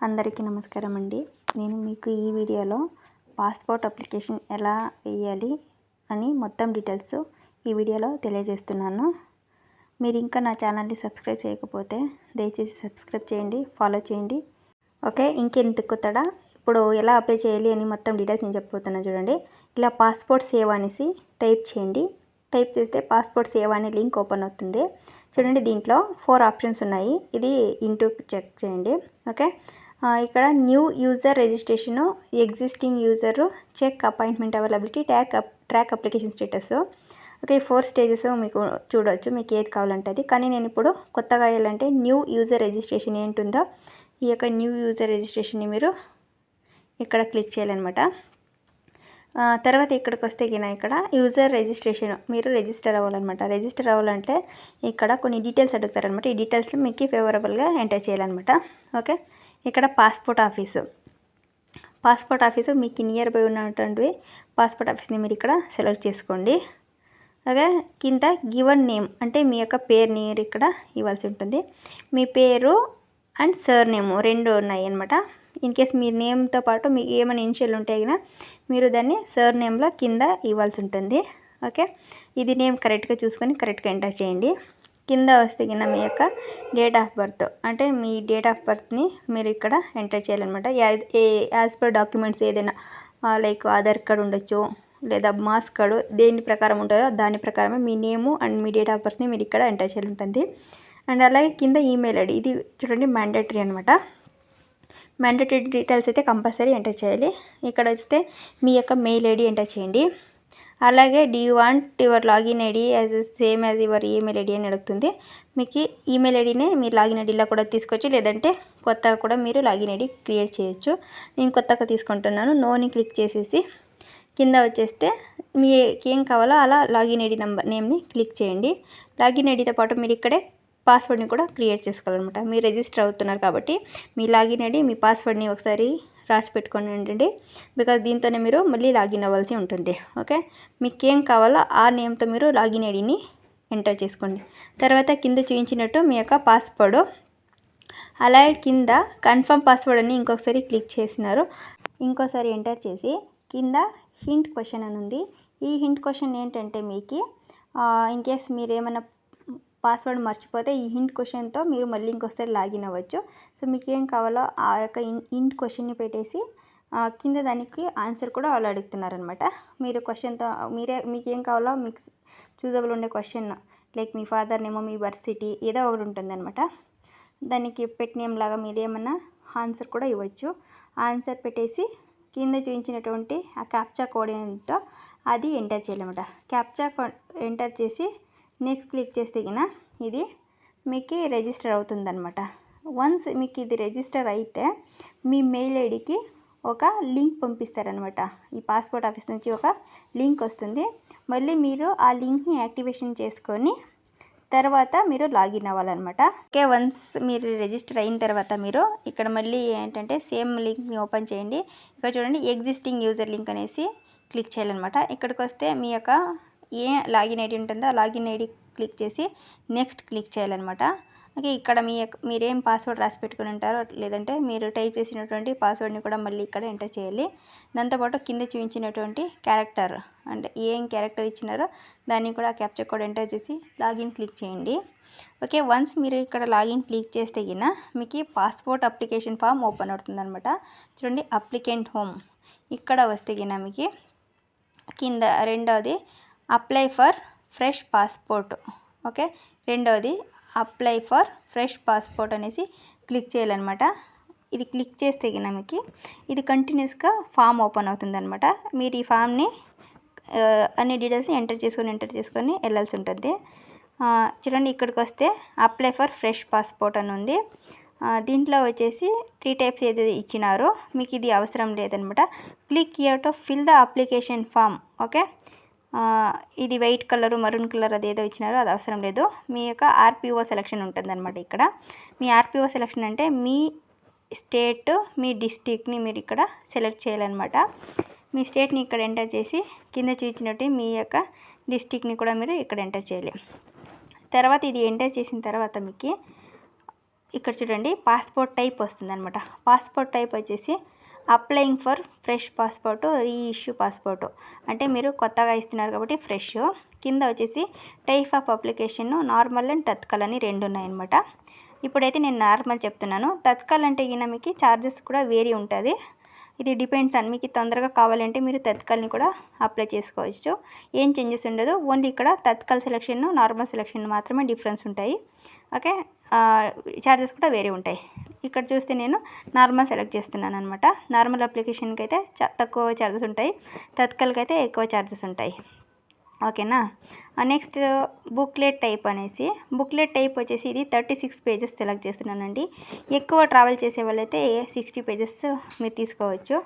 అందరికీ నమస్కారం అండి. నేను మీకు ఈ వీడియోలో పాస్పోర్ట్ అప్లికేషన్ ఎలా వేయాలి అని మొత్తం డీటెయిల్స్ ఈ వీడియోలో తెలియజేస్తున్నాను. మీరు ఇంకా నా ఛానల్ని సబ్స్క్రైబ్ చేయకపోతే దయచేసి సబ్స్క్రైబ్ చేయండి, ఫాలో చేయండి. ఓకే, ఇంకెందుకు తడా ఇప్పుడు ఎలా అప్లై చేయాలి అని మొత్తం డీటెయిల్స్ నేను చెప్పబోతున్నాను. చూడండి, ఇలా పాస్పోర్ట్ సేవ్ అనేసి టైప్ చేయండి. టైప్ చేస్తే పాస్పోర్ట్ సేవ్ అనే లింక్ ఓపెన్ అవుతుంది. చూడండి, దీంట్లో 4 ఆప్షన్స్ ఉన్నాయి. ఇది ఇంటూ చెక్ చేయండి. ఓకే, ఇక్కడ new user registration, existing user, check appointment availability, track application status. Okay, 4 stages మీకు చూడవచ్చు, మీకు ఏది కావాలంటే అది. కానీ నేను ఇప్పుడు కొత్తగా వేయాలంటే న్యూ యూజర్ రిజిస్ట్రేషన్ ఏంటుందో ఈ యొక్క న్యూ యూజర్ రిజిస్ట్రేషన్ని మీరు ఇక్కడ క్లిక్ చేయాలన్నమాట. తర్వాత ఇక్కడికి వస్తే ఇక్కడ యూజర్ రిజిస్ట్రేషన్ మీరు రిజిస్టర్ అవ్వాలన్నమాట. రిజిస్టర్ అవ్వాలంటే ఇక్కడ కొన్ని డీటెయిల్స్ అడుగుతారనమాట. ఈ డీటెయిల్స్లో మీకు ఫేవరబుల్గా ఎంటర్ చేయాలన్నమాట. ఓకే, ఇక్కడ పాస్పోర్ట్ ఆఫీసు మీకు నియర్ బై ఉన్నటువంటి పాస్పోర్ట్ ఆఫీస్ని మీరు ఇక్కడ సెలెక్ట్ చేసుకోండి. ఓకే, కింద గివన్ నేమ్ అంటే మీ యొక్క పేరుని ఇక్కడ ఇవ్వాల్సి ఉంటుంది. మీ పేరు అండ్ సర్ నేమ్ 2 ఉన్నాయి అన్నమాట. ఇన్ కేస్ మీ నేమ్తో పాటు మీకు ఏమైనా ఇనిషియల్ ఉంటే కనుక మీరు దాన్ని సర్ నేమ్లో కింద ఇవ్వాల్సి ఉంటుంది. ఓకే, ఇది నేమ్ కరెక్ట్గా చూసుకొని కరెక్ట్గా ఎంటర్ చేయండి. కింద వస్తే కింద మీ యొక్క డేట్ ఆఫ్ బర్త్ అంటే మీ డేట్ ఆఫ్ బర్త్ని మీరు ఇక్కడ ఎంటర్ చేయాలన్నమాట. యాజ్ పర్ డాక్యుమెంట్స్ ఏదైనా లైక్ ఆధార్ కార్డు ఉండొచ్చు, లేదా మాస్ కార్డు, దేని ప్రకారం ఉంటుందో దాని ప్రకారమే మీ నేము అండ్ మీ డేట్ ఆఫ్ బర్త్ని మీరు ఇక్కడ ఎంటర్ చేయాలి ఉంటుంది. అండ్ అలాగే కింద ఈమెయిల్ ఐడి, ఇది చూడండి మ్యాండేటరీ అనమాట. మ్యాండేటరీ డీటెయిల్స్ అయితే కంపల్సరీ ఎంటర్ చేయాలి. ఇక్కడ వస్తే మీ యొక్క మెయిల్ ఐడి ఎంటర్ చేయండి. అలాగే do you want your login ID as same as your email ID అని అడుగుతుంది. మీకు ఈమెయిల్ ఐడినే మీరు లాగిన్ ఐడిలో కూడా తీసుకోవచ్చు, లేదంటే కొత్తగా కూడా మీరు లాగిన్ ఐడి క్రియేట్ చేయొచ్చు. నేను కొత్తగా తీసుకుంటున్నాను. నోని క్లిక్ చేసేసి కింద వచ్చేస్తే మీకు ఏం కావాలో అలా లాగిన్ ఐడి నేమ్ని క్లిక్ చేయండి. లాగిన్ ఐడితో పాటు మీరు ఇక్కడే పాస్వర్డ్ని కూడా క్రియేట్ చేసుకోవాలన్నమాట. మీరు రిజిస్టర్ అవుతున్నారు కాబట్టి మీ లాగిన్ ఐడి మీ పాస్వర్డ్ని ఒకసారి రాసి పెట్టుకొని ఉండండి. బికాజ్ దీంతోనే మీరు మళ్ళీ లాగిన్ అవ్వాల్సి ఉంటుంది. ఓకే, మీకు ఏం కావాలో ఆ నేమ్తో మీరు లాగిన్ ఐడిని ఎంటర్ చేసుకోండి. తర్వాత కింద చూపించినట్టు మీ యొక్క పాస్వర్డ్, అలాగే కింద కన్ఫర్మ్ పాస్వర్డ్ అని ఇంకొకసారి క్లిక్ చేసినారు. ఇంకోసారి ఎంటర్ చేసి కింద హింట్ క్వశ్చన్ అని ఉంది. ఈ హింట్ క్వశ్చన్ ఏంటంటే మీకు ఇన్ కేస్ మీరు ఏమైనా పాస్వర్డ్ మర్చిపోతే ఈ హింట్ క్వశ్చన్తో మీరు మళ్ళీ ఇంకొకసారి లాగిన్ అవ్వచ్చు. సో మీకు ఏం కావాలో ఆ యొక్క హింట్ క్వశ్చన్ని పెట్టేసి కింద దానికి ఆన్సర్ కూడా వాళ్ళు అడుగుతున్నారనమాట. మీరు క్వశ్చన్తో మీకు ఏం కావాలో మీకు చూజబుల్ ఉండే క్వశ్చన్ లైక్ మీ ఫాదర్ నేమో, మీ బర్త్ సిటీ ఏదో ఒకటి ఉంటుందన్నమాట. దానికి పెట్ నేమ్ లాగా మీదేమన్నా ఆన్సర్ కూడా ఇవ్వచ్చు. ఆన్సర్ పెట్టేసి కింద చూపించినటువంటి ఆ క్యాప్చా కోడ్ ఏంటో అది ఎంటర్ చేయాలన్నమాట. క్యాప్చా కోడ్ ఎంటర్ చేసి నెక్స్ట్ క్లిక్ చేస్తే ఇది మీకు రిజిస్టర్ అవుతుందన్నమాట. వన్స్ మీకు ఇది రిజిస్టర్ అయితే మీ మెయిల్ ఐడికి ఒక లింక్ పంపిస్తారనమాట. ఈ పాస్పోర్ట్ ఆఫీస్ నుంచి ఒక లింక్ వస్తుంది. మళ్ళీ మీరు ఆ లింక్ని యాక్టివేషన్ చేసుకొని తర్వాత మీరు లాగిన్ అవ్వాలన్నమాట. ఓకే, వన్స్ మీరు రిజిస్టర్ అయిన తర్వాత మీరు ఇక్కడ మళ్ళీ ఏంటంటే సేమ్ లింక్ని ఓపెన్ చేయండి. ఇక్కడ చూడండి ఎగ్జిస్టింగ్ యూజర్ లింక్ అనేసి క్లిక్ చేయాలన్నమాట. ఇక్కడికి వస్తే మీ యొక్క ఏ లాగిన్ ఐడి ఉంటుందో ఆ లాగిన్ ఐడి క్లిక్ చేసి నెక్స్ట్ క్లిక్ చేయాలన్నమాట. ఓకే, ఇక్కడ మీరేం పాస్వర్డ్ రాసి పెట్టుకుని ఉంటారో లేదంటే మీరు టైప్ చేసినటువంటి పాస్వర్డ్ని కూడా మళ్ళీ ఇక్కడ ఎంటర్ చేయాలి. దాంతోపాటు కింద చూపించినటువంటి క్యారెక్టర్ అంటే ఏం క్యారెక్టర్ ఇచ్చినారో దాన్ని కూడా క్యాప్చర్ కోడ్ ఎంటర్ చేసి లాగిన్ క్లిక్ చేయండి. ఓకే, వన్స్ మీరు ఇక్కడ లాగిన్ క్లిక్ చేస్తే మీకు పాస్పోర్ట్ అప్లికేషన్ ఫామ్ ఓపెన్ అవుతుందన్నమాట. చూడండి అప్లికెంట్ హోమ్ ఇక్కడ వస్తే మీకు కింద రెండవది apply for fresh passport. Okay, రెండవది అప్లై ఫర్ ఫ్రెష్ పాస్పోర్ట్ అనేసి క్లిక్ చేయాలన్నమాట. ఇది క్లిక్ చేస్తే మీకు ఇది కంటిన్యూస్గా ఫామ్ ఓపెన్ అవుతుందన్నమాట. మీరు ఈ ఫామ్ని అన్ని డీటెయిల్స్ ఎంటర్ చేసుకొని వెళ్ళాల్సి ఉంటుంది. చూడండి ఇక్కడికి వస్తే అప్లై ఫర్ ఫ్రెష్ పాస్పోర్ట్ అని ఉంది. దీంట్లో వచ్చేసి 3 టైప్స్ ఏదైతే ఇచ్చినారో మీకు ఇది అవసరం లేదనమాట. Click here to fill the application form. Okay, ఇది వైట్ కలరు, మరూన్ కలర్ అదేదో ఇచ్చినారో అది అవసరం లేదు. మీ యొక్క ఆర్పిఓ సెలెక్షన్ ఉంటుందన్నమాట. ఇక్కడ మీ ఆర్పిఓ సెలెక్షన్ అంటే మీ స్టేట్, మీ డిస్ట్రిక్ట్ని మీరు ఇక్కడ సెలెక్ట్ చేయాలన్నమాట. మీ స్టేట్ని ఇక్కడ ఎంటర్ చేసి కింద చూపించినట్టు మీ యొక్క డిస్ట్రిక్ట్ని కూడా మీరు ఇక్కడ ఎంటర్ చేయాలి. తర్వాత ఇది ఎంటర్ చేసిన తర్వాత మీకు ఇక్కడ చూడండి పాస్పోర్ట్ టైప్ వస్తుందన్నమాట. పాస్పోర్ట్ టైప్ వచ్చేసి applying for fresh passport, reissue passport, అంటే మీరు కొత్తగా ఇస్తున్నారు కాబట్టి ఫ్రెష్. కింద వచ్చేసి type of application normal and Tatkal అని 2 ఉన్నాయన్నమాట. ఇప్పుడైతే నేను నార్మల్ చెప్తున్నాను. తత్కాల్ అంటే గిన మీకు ఛార్జెస్ కూడా వేరీ ఉంటుంది. ఇది డిపెండ్స్ అని మీకు తొందరగా కావాలంటే మీరు తత్కాల్ని కూడా అప్లై చేసుకోవచ్చు. ఏం చేంజెస్ ఉండదు. ఓన్లీ ఇక్కడ తత్కాల్ సెలెక్షన్, నార్మల్ సెలెక్షన్ మాత్రమే డిఫరెన్స్ ఉంటాయి. ఓకే, ఛార్జెస్ కూడా వేరే ఉంటాయి. ఇక్కడ చూస్తే నేను నార్మల్ సెలెక్ట్ చేస్తున్నాను అనమాట. నార్మల్ అప్లికేషన్కి అయితే తక్కువ ఛార్జెస్ ఉంటాయి, తత్కాల్కి అయితే ఎక్కువ ఛార్జెస్ ఉంటాయి. ఓకేనా. నెక్స్ట్ బుక్లెట్ టైప్ అనేసి, బుక్లెట్ టైప్ వచ్చేసి ఇది 36 పేజెస్ సెలెక్ట్ చేస్తున్నానండి. ఎక్కువ ట్రావెల్ చేసే వాళ్ళైతే 60 పేజెస్ మీరు తీసుకోవచ్చు.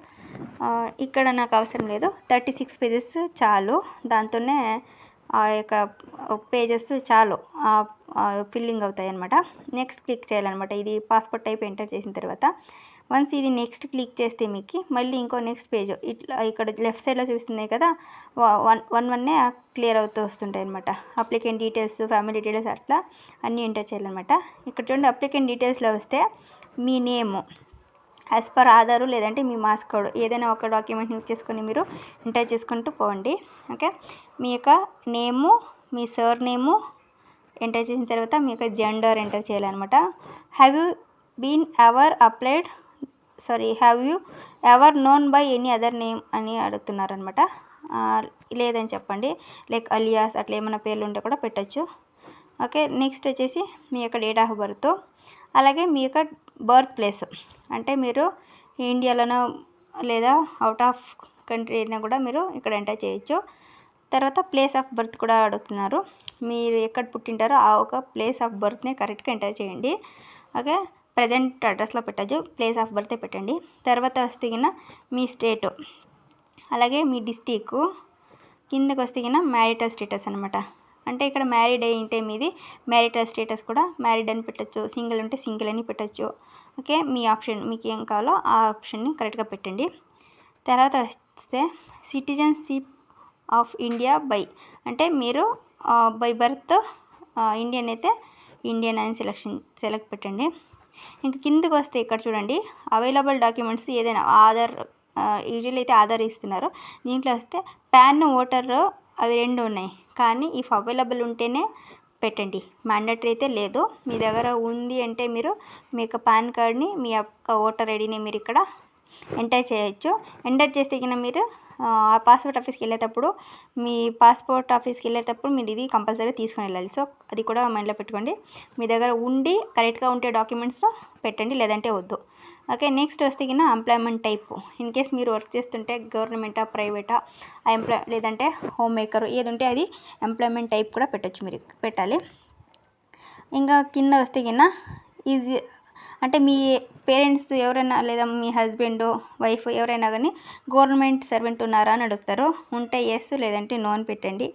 ఇక్కడ నాకు అవసరం లేదు, 36 పేజెస్ చాలు. దాంతోనే ఆ యొక్క పేజెస్ చాలు ఫిల్లింగ్ అవుతాయి అన్నమాట. నెక్స్ట్ క్లిక్ చేయాలన్నమాట. ఇది పాస్పోర్ట్ టైప్ ఎంటర్ చేసిన తర్వాత వన్స్ ఇది నెక్స్ట్ క్లిక్ చేస్తే మీకు మళ్ళీ ఇంకో నెక్స్ట్ పేజ్ ఇట్లా ఇక్కడ లెఫ్ట్ సైడ్లో చూస్తున్నాయి కదా, వన్నే క్లియర్ అవుతూ వస్తుంటాయి అనమాట. అప్లికెంట్ డీటెయిల్స్, ఫ్యామిలీ డీటెయిల్స్ అట్లా అన్నీ ఎంటర్ చేయాలన్నమాట. ఇక్కడ చూడండి అప్లికెంట్ డీటెయిల్స్లో వస్తే మీ నేము యాజ్ పర్ ఆధారు లేదంటే మీ మాస్ కోడ్ ఏదైనా ఒక డాక్యుమెంట్ యూజ్ చేసుకొని మీరు ఎంటర్ చేసుకుంటూ పోండి. ఓకే, మీ యొక్క నేము, మీ సర్ నేము ఎంటర్ చేసిన తర్వాత మీ యొక్క జెండర్ ఎంటర్ చేయాలన్నమాట. Have you been have you ever known by any other name అని అడుగుతున్నారనమాట. లేదని చెప్పండి, లైక్ అలియాస్ అట్లా ఏమైనా పేర్లు ఉంటే కూడా పెట్టచ్చు. ఓకే, నెక్స్ట్ వచ్చేసి మీ యొక్క డేట్ ఆఫ్ బర్త్, అలాగే మీ యొక్క బర్త్ ప్లేస్, అంటే మీరు ఇండియాలోనో లేదా అవుట్ ఆఫ్ కంట్రీ అయినా కూడా మీరు ఇక్కడ ఎంటర్ చేయొచ్చు. తర్వాత ప్లేస్ ఆఫ్ బర్త్ కూడా అడుగుతున్నారు. మీరు ఎక్కడ పుట్టింటారో ఆ ఒక ప్లేస్ ఆఫ్ బర్త్ని కరెక్ట్గా ఎంటర్ చేయండి. ఓకే, ప్రజెంట్ అడ్రస్లో పెట్టచ్చు, ప్లేస్ ఆఫ్ బర్తే పెట్టండి. తర్వాత వస్తే మీ స్టేటు, అలాగే మీ డిస్టిక్, కిందకి వస్తే మ్యారిటల్ స్టేటస్ అనమాట. అంటే ఇక్కడ మ్యారీడ్ అయి ఉంటే మీది మ్యారిటల్ స్టేటస్ కూడా మ్యారీడ్ అని పెట్టచ్చు, సింగిల్ ఉంటే సింగిల్ అని పెట్టచ్చు. ఓకే, మీ ఆప్షన్ మీకు ఏం కావాలో ఆ ఆప్షన్ని కరెక్ట్గా పెట్టండి. తర్వాత వస్తే సిటిజన్షిప్ ఆఫ్ ఇండియా బై, అంటే మీరు బై బర్త్ ఇండియన్ అయితే ఇండియన్ అని సెలెక్ట్ పెట్టండి. ఇంకా కిందకి వస్తే ఇక్కడ చూడండి అవైలబుల్ డాక్యుమెంట్స్ ఏదైనా ఆధార్, యూజువల్ అయితే ఆధార్ ఇస్తున్నారు. దీంట్లో వస్తే పాన్, ఓటర్ అవి 2 ఉన్నాయి, కానీ ఇఫ్ అవైలబుల్ ఉంటేనే పెట్టండి, మ్యాండేటరీ అయితే లేదు. మీ దగ్గర ఉంది అంటే మీరు మీ యొక్క పాన్ కార్డ్ని, మీ యొక్క ఓటర్ ఐడిని మీరు ఇక్కడ ఎంటర్ చేయొచ్చు. ఎంటర్ చేస్తే మీరు పాస్పోర్ట్ ఆఫీస్కి వెళ్ళేటప్పుడు మీరు ఇది కంపల్సరీ తీసుకొని వెళ్ళాలి. సో అది కూడా మైండ్లో పెట్టుకోండి. మీ దగ్గర ఉండి కరెక్ట్గా ఉంటే డాక్యుమెంట్స్ పెట్టండి, లేదంటే వద్దు. ఓకే, నెక్స్ట్ వస్తే ఎంప్లాయ్మెంట్ టైప్, ఇన్ కేస్ మీరు వర్క్ చేస్తుంటే గవర్నమెంటా ప్రైవేటా లేదంటే హోమ్ మేకర్ ఏది ఉంటే అది ఎంప్లాయ్మెంట్ టైప్ కూడా మీరు పెట్టాలి. ఇంకా కింద వస్తే ఈజీ, అంటే మీ పేరెంట్స్ ఎవరైనా లేదా మీ హస్బెండ్, వైఫ్ ఎవరైనా కానీ గవర్నమెంట్ సర్వెంట్ ఉన్నారా అని అడుగుతారు. ఉంటే ఎస్, లేదంటే నో అని పెట్టండి.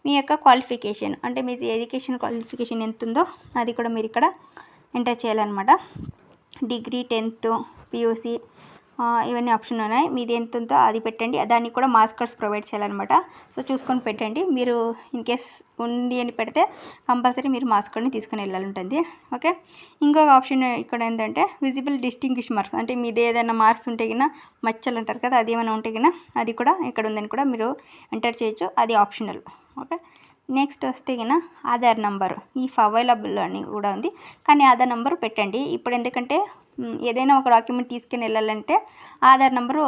మీ యొక్క క్వాలిఫికేషన్, అంటే మీ ఎడ్యుకేషన్ క్వాలిఫికేషన్ ఎంత ఉందో అది కూడా మీరు ఇక్కడ ఎంటర్ చేయాలన్నమాట. డిగ్రీ, 10th, PUC ఇవన్నీ ఆప్షన్ ఉన్నాయి. మీది ఎంత ఉందో అది పెట్టండి. దానికి కూడా మార్క్స్ కార్డ్స్ ప్రొవైడ్ చేయాలన్నమాట. సో చూసుకొని పెట్టండి. మీరు ఇన్ కేస్ ఉంది అని పెడితే కంపల్సరీ మీరు మార్క్స్ కార్డ్ని తీసుకొని వెళ్ళాలి ఉంటుంది. ఓకే, ఇంకొక ఆప్షన్ ఇక్కడ ఏంటంటే విజిబుల్ డిస్టింగ్విష్ మార్క్స్, అంటే మీది ఏదైనా మార్క్స్ ఉంటే మచ్చలు అంటారు కదా, అది ఏమైనా ఉంటే అది కూడా ఇక్కడ ఉందని కూడా మీరు ఎంటర్ చేయొచ్చు, అది ఆప్షనల్. ఓకే, నెక్స్ట్ వస్తే ఆధార్ నంబరు ఈఫ్ అవైలబుల్ అని కూడా ఉంది, కానీ ఆధార్ నెంబర్ పెట్టండి. ఇప్పుడు ఎందుకంటే ఏదైనా ఒక డాక్యుమెంట్ తీసుకుని వెళ్ళాలంటే ఆధార్ నెంబరు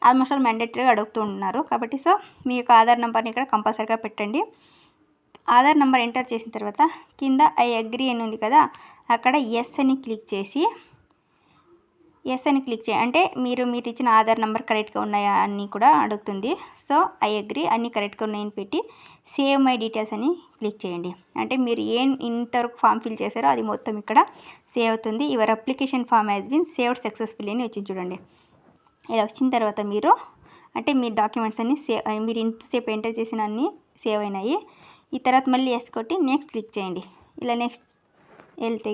ఆల్మోస్ట్ ఆల్ మ్యాండేటరీగా అడుగుతూ ఉన్నారు కాబట్టి సో మీ యొక్క ఆధార్ నెంబర్ని ఇక్కడ కంపల్సరీగా పెట్టండి. ఆధార్ నెంబర్ ఎంటర్ చేసిన తర్వాత కింద ఐ అగ్రీ అని ఉంది కదా, అక్కడ ఎస్ అని క్లిక్ చేయండి. అంటే మీరు ఇచ్చిన ఆధార్ నెంబర్ కరెక్ట్గా ఉన్నాయా అని కూడా అడుగుతుంది. సో ఐ అగ్రీ అన్నీ కరెక్ట్గా ఉన్నాయని పెట్టి సేవ్ మై డీటెయిల్స్ అని క్లిక్ చేయండి. అంటే మీరు ఇంతవరకు ఫామ్ ఫిల్ చేశారో అది మొత్తం ఇక్కడ సేవ్ అవుతుంది. Your application form has been saved successfully అని వచ్చింది చూడండి. ఇలా వచ్చిన తర్వాత మీరు అంటే మీ డాక్యుమెంట్స్ అన్నీ మీరు ఇంతసేపు ఎంటర్ చేసిన అన్నీ సేవ్ అయినాయి. ఈ తర్వాత మళ్ళీ ఎస్ కొట్టి నెక్స్ట్ క్లిక్ చేయండి. ఇలా నెక్స్ట్ వెళ్తే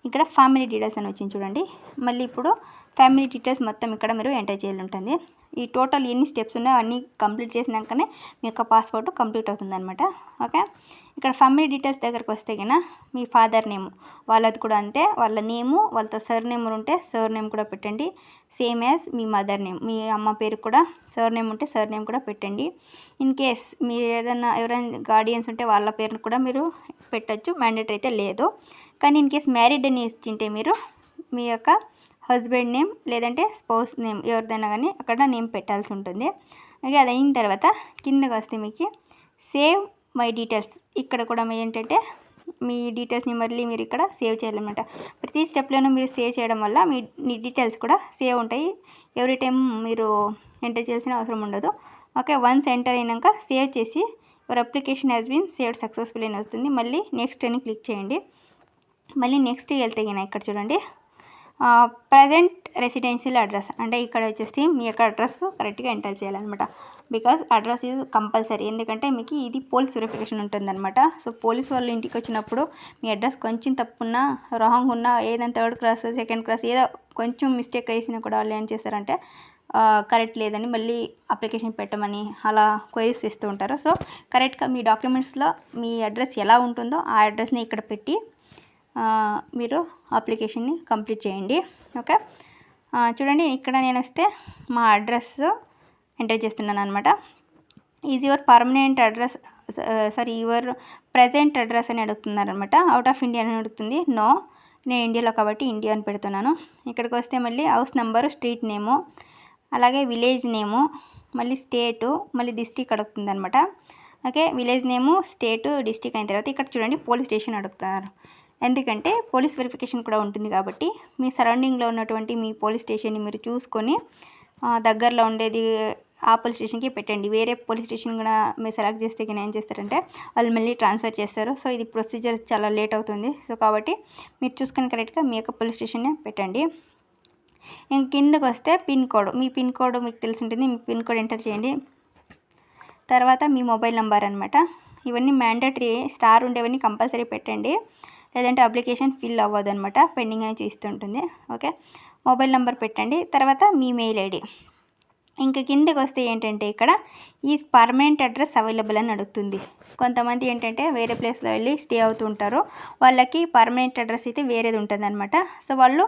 ఇక్కడ ఫ్యామిలీ డీటెయిల్స్ అని వచ్చింది చూడండి. మళ్ళీ ఇప్పుడు ఫ్యామిలీ డీటెయిల్స్ మొత్తం ఇక్కడ మీరు ఎంటర్ చేయాలి ఉంటుంది. ఈ టోటల్ ఎన్ని స్టెప్స్ ఉన్నాయో అన్నీ కంప్లీట్ చేసినాకనే మీ యొక్క పాస్పోర్ట్ కంప్లీట్ అవుతుంది అనమాట. ఓకే, ఇక్కడ ఫ్యామిలీ డీటెయిల్స్ దగ్గరకు వస్తే కన్నా మీ ఫాదర్ నేమ్ వాళ్ళది కూడా అంతే, వాళ్ళ నేము వాళ్ళతో సర్ నేమ్ ఉంటే సర్ నేమ్ కూడా పెట్టండి. సేమ్ యాజ్ మీ మదర్ నేమ్, మీ అమ్మ పేరు కూడా సర్ నేమ్ ఉంటే సర్ నేమ్ కూడా పెట్టండి. ఇన్ కేస్ మీరు ఎవరైనా గార్డియన్స్ ఉంటే వాళ్ళ పేరును కూడా మీరు పెట్టచ్చు, మ్యాండేటరీ అయితే లేదు. కానీ ఇన్ కేస్ మ్యారీడ్ అని ఇచ్చింటే మీరు మీ యొక్క హస్బెండ్ నేమ్ లేదంటే స్పౌస్ నేమ్ ఎవరిదైనా కానీ అక్కడ నేమ్ పెట్టాల్సి ఉంటుంది. అలాగే అది అయిన తర్వాత కిందకి వస్తే మీకు సేవ్ మై డీటెయిల్స్, ఇక్కడ కూడా ఏంటంటే మీ డీటెయిల్స్ని మళ్ళీ మీరు ఇక్కడ సేవ్ చేయాలన్నమాట. ప్రతి స్టెప్లోనూ మీరు సేవ్ చేయడం వల్ల మీ డీటెయిల్స్ కూడా సేవ్ ఉంటాయి. ఎవ్రీ టైం మీరు ఎంటర్ చేయాల్సిన అవసరం ఉండదు. ఓకే, వన్స్ ఎంటర్ అయినాక సేవ్ చేసి your application has been saved successful అని వస్తుంది. మళ్ళీ నెక్స్ట్ అని క్లిక్ చేయండి. మళ్ళీ నెక్స్ట్ వెళ్తే ఇక్కడ చూడండి ప్రజెంట్ రెసిడెన్షియల్ అడ్రస్, అంటే ఇక్కడ వచ్చేసి మీ యొక్క అడ్రస్ కరెక్ట్గా ఎంటర్ చేయాలన్నమాట. బికాజ్ అడ్రస్ ఈజ్ కంపల్సరీ, ఎందుకంటే మీకు ఇది పోలీస్ వెరిఫికేషన్ ఉంటుందన్నమాట. సో పోలీస్ వాళ్ళు ఇంటికి వచ్చినప్పుడు మీ అడ్రస్ కొంచెం తప్పున్నా రాంగ్ ఉన్నా ఏదైనా థర్డ్ క్లాస్ సెకండ్ క్లాస్ ఏదో కొంచెం మిస్టేక్ వేసినా కూడా వాళ్ళు ఏం చేస్తారంటే కరెక్ట్ లేదని మళ్ళీ అప్లికేషన్ పెట్టమని అలా క్వైరీస్ ఇస్తూ ఉంటారు. సో కరెక్ట్గా మీ డాక్యుమెంట్స్లో మీ అడ్రస్ ఎలా ఉంటుందో ఆ అడ్రస్ని ఇక్కడ పెట్టి మీరు అప్లికేషన్ని కంప్లీట్ చేయండి. ఓకే, చూడండి ఇక్కడ నేను వస్తే మా అడ్రస్ ఎంటర్ చేస్తున్నాను అనమాట. Is your permanent address, sorry your present address అని అడుగుతున్నారనమాట. అవుట్ ఆఫ్ ఇండియా అని అడుగుతుంది. నో, నేను ఇండియాలో కాబట్టి ఇండియా అని పెడుతున్నాను. ఇక్కడికి వస్తే మళ్ళీ హౌస్ నెంబరు, స్ట్రీట్ నేము, అలాగే విలేజ్ నేము, మళ్ళీ స్టేటు, మళ్ళీ డిస్టిక్ అడుగుతుంది అనమాట. ఓకే, విలేజ్ నేము, స్టేటు, డిస్టిక్ అయిన తర్వాత ఇక్కడ చూడండి పోలీస్ స్టేషన్ అడుగుతున్నారు. ఎందుకంటే పోలీస్ వెరిఫికేషన్ కూడా ఉంటుంది కాబట్టి మీ సరౌండింగ్లో ఉన్నటువంటి మీ పోలీస్ స్టేషన్ని మీరు చూసుకొని దగ్గరలో ఉండేది ఆ పోలీస్ స్టేషన్కి పెట్టండి. వేరే పోలీస్ స్టేషన్ కూడా మీరు సెలెక్ట్ చేస్తే కానీ ఏం చేస్తారంటే వాళ్ళు మళ్ళీ ట్రాన్స్ఫర్ చేస్తారు. సో ఇది ప్రొసీజర్ చాలా లేట్ అవుతుంది. సో కాబట్టి మీరు చూసుకొని కరెక్ట్గా మీ యొక్క పోలీస్ స్టేషన్నే పెట్టండి. ఇంక కిందకు వస్తే పిన్ కోడ్, మీ పిన్ కోడ్ మీకు తెలిసి ఉంటుంది. మీ పిన్ కోడ్ ఎంటర్ చేయండి. తర్వాత మీ మొబైల్ నెంబర్ అనమాట. ఇవన్నీ మ్యాండేటరీ, స్టార్ ఉండేవన్నీ కంపల్సరీ పెట్టండి, లేదంటే అప్లికేషన్ ఫిల్ అవ్వదు అనమాట, పెండింగ్ అని చూస్తుంటుంది. ఓకే, మొబైల్ నెంబర్ పెట్టండి. తర్వాత మీ మెయిల్ ఐడి. ఇంకా కిందకి వస్తే ఏంటంటే ఇక్కడ ఈ పర్మనెంట్ అడ్రస్ అవైలబుల్ అని అడుగుతుంది. కొంతమంది ఏంటంటే వేరే ప్లేస్లో వెళ్ళి స్టే అవుతూ ఉంటారు, వాళ్ళకి పర్మనెంట్ అడ్రస్ అయితే వేరేది ఉంటుంది అనమాట. సో వాళ్ళు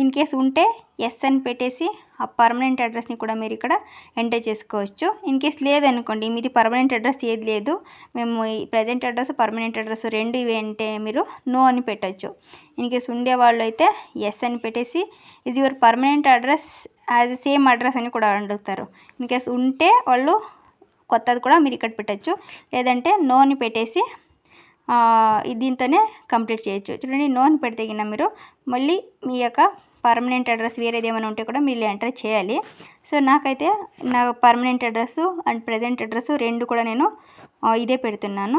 ఇన్ కేస్ ఉంటే ఎస్ అని పెట్టేసి ఆ పర్మనెంట్ అడ్రస్ని కూడా మీరు ఇక్కడ ఎంటర్ చేసుకోవచ్చు. ఇన్ కేస్ లేదనుకోండి, మీది పర్మనెంట్ అడ్రస్ ఏది లేదు, మేము ఈ ప్రజెంట్ అడ్రస్ పర్మనెంట్ అడ్రస్ రెండు ఇవి అంటే మీరు నో అని పెట్టచ్చు. ఇన్ కేస్ ఉండేవాళ్ళు అయితే ఎస్ అని పెట్టేసి is your permanent address as same address అని కూడా అడుగుతారు. ఇన్ కేస్ ఉంటే వాళ్ళు కొత్తది కూడా మీరు ఇక్కడ పెట్టచ్చు, లేదంటే నో అని పెట్టేసి దీంతోనే కంప్లీట్ చేయొచ్చు. చూడండి, నో అని పెడితే కింద మీరు మళ్ళీ మీ యొక్క పర్మనెంట్ అడ్రస్ వేరేది ఏమైనా ఉంటే కూడా మీరు ఎంటర్ చేయాలి. సో నాకైతే నా permanent address and present address రెండు కూడా నేను ఇదే పెడుతున్నాను.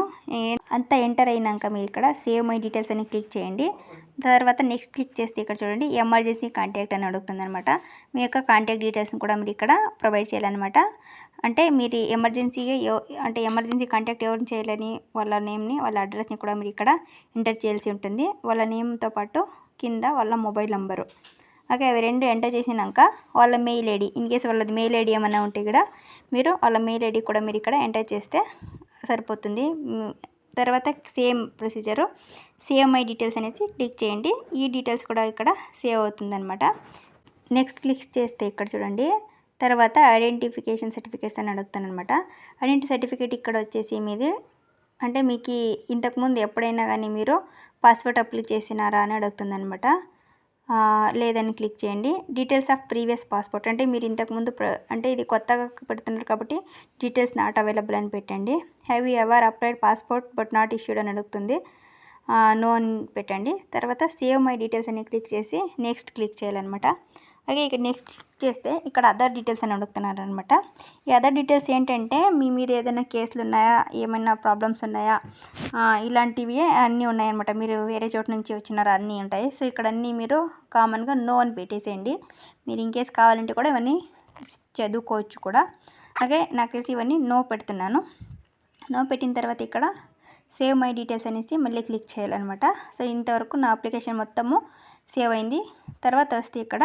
అంతా ఎంటర్ అయినాక మీరు ఇక్కడ సేవ్ మై డీటెయిల్స్ అని క్లిక్ చేయండి. తర్వాత నెక్స్ట్ క్లిక్ చేస్తే ఇక్కడ చూడండి ఎమర్జెన్సీ కాంటాక్ట్ అని అడుగుతుంది అనమాట. మీ యొక్క కాంటాక్ట్ డీటెయిల్స్ని కూడా మీరు ఇక్కడ ప్రొవైడ్ చేయాలన్నమాట. అంటే మీరు ఎమర్జెన్సీగా అంటే ఎమర్జెన్సీ కాంటాక్ట్ ఎవరిని చేయాలని వాళ్ళ నేమ్ని వాళ్ళ అడ్రస్ని కూడా మీరు ఇక్కడ ఎంటర్ చేయాల్సి ఉంటుంది. వాళ్ళ నేమ్తో పాటు కింద వాళ్ళ మొబైల్ నెంబరు. ఓకే, అవి రెండు ఎంటర్ చేసినాక వాళ్ళ మెయిల్ ఐడి, ఇన్ కేసు వాళ్ళది మెయిల్ ఐడి ఏమైనా ఉంటే కూడా మీరు వాళ్ళ మెయిల్ ఐడి కూడా మీరు ఇక్కడ ఎంటర్ చేస్తే సరిపోతుంది. తర్వాత same procedure save my details అనేసి క్లిక్ చేయండి. ఈ డీటెయిల్స్ కూడా ఇక్కడ సేవ్ అవుతుందన్నమాట. నెక్స్ట్ క్లిక్ చేస్తే ఇక్కడ చూడండి తర్వాత ఐడెంటిఫికేషన్ సర్టిఫికేట్స్ అని అడుగుతాను అనమాట. ఐడెంటిటీ సర్టిఫికేట్ ఇక్కడ వచ్చేసి మీది అంటే మీకు ఇంతకుముందు ఎప్పుడైనా కానీ మీరు పాస్పోర్ట్ అప్లై చేసినారా అని అడుగుతుంది అనమాట. లేదని క్లిక్ చేయండి. డీటెయిల్స్ ఆఫ్ ప్రీవియస్ పాస్పోర్ట్ అంటే మీరు ఇంతకుముందు అంటే ఇది కొత్తగా పెడుతున్నారు కాబట్టి డీటెయిల్స్ నాట్ అవైలబుల్ అని పెట్టండి. Have you ever applied passport but not issued అని అడుగుతుంది, నో అని పెట్టండి. తర్వాత సేవ్ మై డీటెయిల్స్ అని క్లిక్ చేసి నెక్స్ట్ క్లిక్ చేయాలన్నమాట. అలాగే ఇక్కడ నెక్స్ట్ క్లిక్ చేస్తే ఇక్కడ అదర్ డీటెయిల్స్ అని అడుగుతున్నారు అనమాట. ఈ అదర్ డీటెయిల్స్ ఏంటంటే మీ మీద ఏదైనా కేసులు ఉన్నాయా, ఏమైనా ప్రాబ్లమ్స్ ఉన్నాయా, ఇలాంటివి అన్నీ ఉన్నాయన్నమాట. మీరు వేరే చోటు నుంచి వచ్చినారా అన్నీ ఉంటాయి. సో ఇక్కడ అన్నీ మీరు కామన్గా నో అని పెట్టేసేయండి. మీరు ఇంకేస్ కావాలంటే కూడా ఇవన్నీ చదువుకోవచ్చు కూడా. అలాగే నాకు తెలిసి ఇవన్నీ నో పెడుతున్నాను. నో పెట్టిన తర్వాత ఇక్కడ సేవ్ మై డీటెయిల్స్ అనేసి మళ్ళీ క్లిక్ చేయాలన్నమాట. సో ఇంతవరకు నా అప్లికేషన్ మొత్తము సేవ్ అయింది. తర్వాత వస్తే ఇక్కడ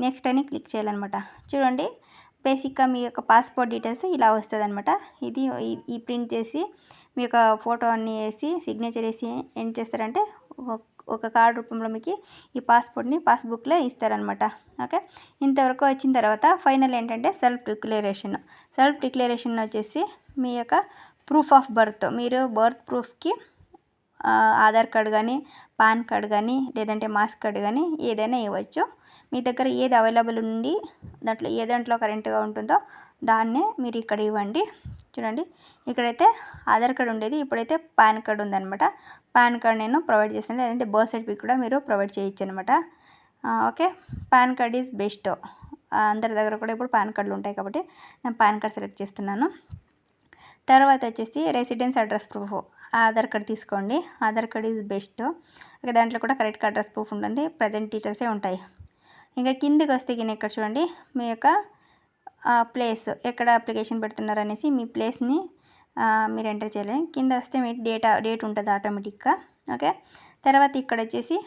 నెక్స్ట్ అని క్లిక్ చేయాలన్నమాట. చూడండి, బేసిక్గా మీ యొక్క పాస్పోర్ట్ డీటెయిల్స్ ఇలా వస్తుందన్నమాట. ఇది ఈ ప్రింట్ చేసి మీ యొక్క ఫోటో అన్నీ వేసి సిగ్నేచర్ వేసి ఏం చేస్తారంటే ఒక కార్డు రూపంలో మీకు ఈ పాస్పోర్ట్ని పాస్బుక్లో ఇస్తారనమాట. ఓకే, ఇంతవరకు వచ్చిన తర్వాత ఫైనల్ ఏంటంటే సెల్ఫ్ డిక్లరేషన్ వచ్చేసి మీ యొక్క ప్రూఫ్ ఆఫ్ బర్త్, మీరు బర్త్ ప్రూఫ్కి ఆధార్ కార్డు కానీ పాన్ కార్డు కానీ లేదంటే మాస్ కార్డు కానీ ఏదైనా ఇవ్వచ్చు. మీ దగ్గర ఏది అవైలబుల్ ఉండి ఏ దాంట్లో కరెంట్గా ఉంటుందో దాన్నే మీరు ఇక్కడ ఇవ్వండి. చూడండి, ఇక్కడైతే ఆధార్ కార్డు ఉండేది, ఇప్పుడైతే పాన్ కార్డు ఉందన్నమాట. పాన్ కార్డ్ నేను ప్రొవైడ్ చేస్తాను, లేదంటే బర్త్ సర్టిఫికేట్ కూడా మీరు ప్రొవైడ్ చేయొచ్చు అనమాట. Okay, pan card is best. అందరి దగ్గర కూడా ఇప్పుడు పాన్ కార్డులు ఉంటాయి కాబట్టి నేను పాన్ కార్డ్ సెలెక్ట్ చేస్తున్నాను. తర్వాత వచ్చేసి residence address proof, Aadhaar card తీసుకోండి. Aadhaar card is best. Okay, దాంట్లో కూడా కరెక్ట్గా అడ్రస్ ప్రూఫ్ ఉంటుంది, ప్రజెంట్ డీటెయిల్సే ఉంటాయి. ఇంకా కిందికి వస్తే ఇక్కడ చూడండి, మీ యొక్క ప్లేస్ ఎక్కడ అప్లికేషన్ పెడుతున్నారు అనేసి మీ ప్లేస్ని మీరు ఎంటర్ చేయాలి. కింద వస్తే మీ డేట్ ఉంటుంది ఆటోమేటిక్గా. ఓకే, తర్వాత ఇక్కడ వచ్చేసి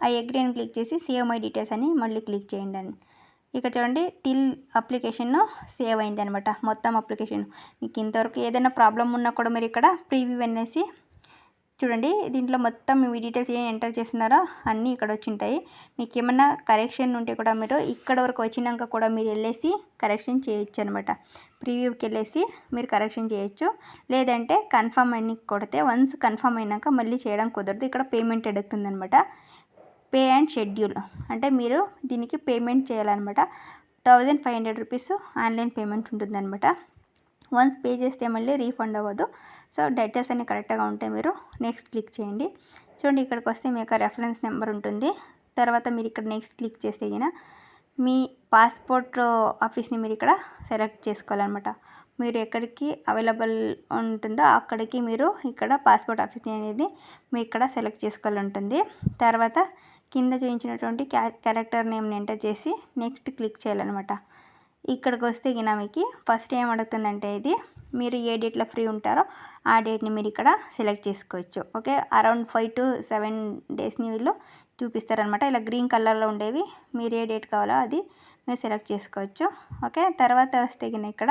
ఐ అగ్రీ అని క్లిక్ చేసి సేవ్ మై డీటెయిల్స్ అని మళ్ళీ క్లిక్ చేయండి అని. ఇక్కడ చూడండి, టిల్ అప్లికేషన్ సేవ్ అయింది అనమాట. మొత్తం అప్లికేషన్ మీకు ఇంతవరకు ఏదైనా ప్రాబ్లం ఉన్నా కూడా మీరు ఇక్కడ ప్రీవ్యూ అనేసి చూడండి, దీంట్లో మొత్తం మీ డీటెయిల్స్ ఏం ఎంటర్ చేస్తున్నారో అన్నీ ఇక్కడ వచ్చి ఉంటాయి. మీకు ఏమన్నా కరెక్షన్ ఉంటే కూడా మీరు ఇక్కడ వరకు వచ్చినాక కూడా మీరు వెళ్ళేసి కరెక్షన్ చేయొచ్చు అనమాట. ప్రీవ్యూకి వెళ్ళేసి మీరు కరెక్షన్ చేయొచ్చు. లేదంటే కన్ఫర్మ్ అని కొడితే వన్స్ కన్ఫర్మ్ అయినాక మళ్ళీ చేయడం కుదరదు. ఇక్కడ పేమెంట్ అడుగుతుంది అనమాట. పే అండ్ షెడ్యూల్ అంటే మీరు దీనికి పేమెంట్ చేయాలన్నమాట. 1500 రూపీస్ ఆన్లైన్ పేమెంట్ ఉంటుందన్నమాట. వన్స్ పే చేస్తే మళ్ళీ రీఫండ్ అవ్వదు. సో డీటెయిల్స్ అన్నీ కరెక్ట్గా ఉంటే మీరు నెక్స్ట్ క్లిక్ చేయండి. చూడండి, ఇక్కడికి వస్తే మీ యొక్క రెఫరెన్స్ నెంబర్ ఉంటుంది. తర్వాత మీరు ఇక్కడ నెక్స్ట్ క్లిక్ చేస్తే మీ పాస్పోర్ట్ ఆఫీస్ని మీరు ఇక్కడ సెలెక్ట్ చేసుకోవాలన్నమాట. మీరు ఎక్కడికి అవైలబుల్ ఉంటుందో అక్కడికి మీరు ఇక్కడ పాస్పోర్ట్ ఆఫీస్ని అనేది మీరు ఇక్కడ సెలెక్ట్ చేసుకోవాలి ఉంటుంది. తర్వాత కింద చూపించినటువంటి క్యారెక్టర్ నేమ్ని ఎంటర్ చేసి నెక్స్ట్ క్లిక్ చేయాలన్నమాట. ఇక్కడికి వస్తే మీకు ఫస్ట్ ఏం అడుగుతుందంటే ఇది మీరు ఏ డేట్లో ఫ్రీ ఉంటారో ఆ డేట్ని మీరు ఇక్కడ సెలెక్ట్ చేసుకోవచ్చు. ఓకే, అరౌండ్ 5 to 7 డేస్ని వీళ్ళు చూపిస్తారనమాట. ఇలా గ్రీన్ కలర్లో ఉండేవి మీరు ఏ డేట్ కావాలో అది మీరు సెలెక్ట్ చేసుకోవచ్చు. ఓకే, తర్వాత వస్తే ఇక్కడ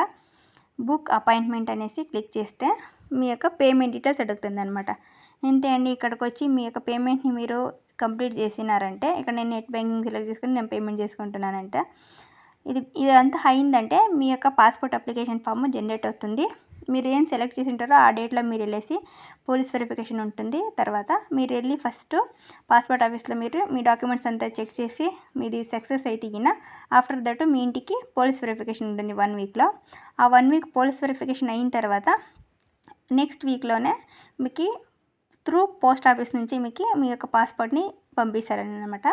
బుక్ అపాయింట్మెంట్ అనేసి క్లిక్ చేస్తే మీ యొక్క పేమెంట్ డీటెయిల్స్ అడుగుతుంది అనమాట. ఇంతే అండి. ఇక్కడికి వచ్చి మీ యొక్క పేమెంట్ని మీరు కంప్లీట్ చేసినారంటే ఇక్కడ నేను నెట్ బ్యాంకింగ్ సెలెక్ట్ చేసుకుని నేను పేమెంట్ చేసుకుంటున్నానంటే ఇదంతా అయిందంటే మీ యొక్క పాస్పోర్ట్ అప్లికేషన్ ఫామ్ జనరేట్ అవుతుంది. మీరు ఏం సెలెక్ట్ చేసి ఉంటారో ఆ డేట్లో మీరు వెళ్ళేసి పోలీస్ వెరిఫికేషన్ ఉంటుంది. తర్వాత మీరు వెళ్ళి ఫస్ట్ పాస్పోర్ట్ ఆఫీస్లో మీరు మీ డాక్యుమెంట్స్ అంతా చెక్ చేసి మీది సక్సెస్ అయితే ఆఫ్టర్ దట్ మీ ఇంటికి పోలీస్ వెరిఫికేషన్ ఉంటుంది 1 వీక్లో. ఆ 1 వీక్ పోలీస్ వెరిఫికేషన్ అయిన తర్వాత నెక్స్ట్ వీక్లోనే మీకు త్రూ పోస్ట్ ఆఫీస్ నుంచి మీకు మీ యొక్క పాస్పోర్ట్ని పంపిస్తారనమాట.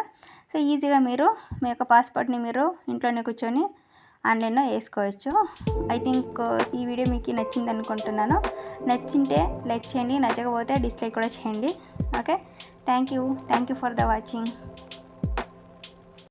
సో ఈజీగా మీరు మీ యొక్క పాస్పోర్ట్ని మీరు ఇంట్లోనే కూర్చొని ఆన్లైన్లో వేసుకోవచ్చు. ఐ థింక్ ఈ వీడియో మీకు నచ్చింది అనుకుంటున్నాను. నచ్చింటే లైక్ చేయండి, నచ్చకపోతే డిస్లైక్ కూడా చేయండి. Okay, thank you for the watching.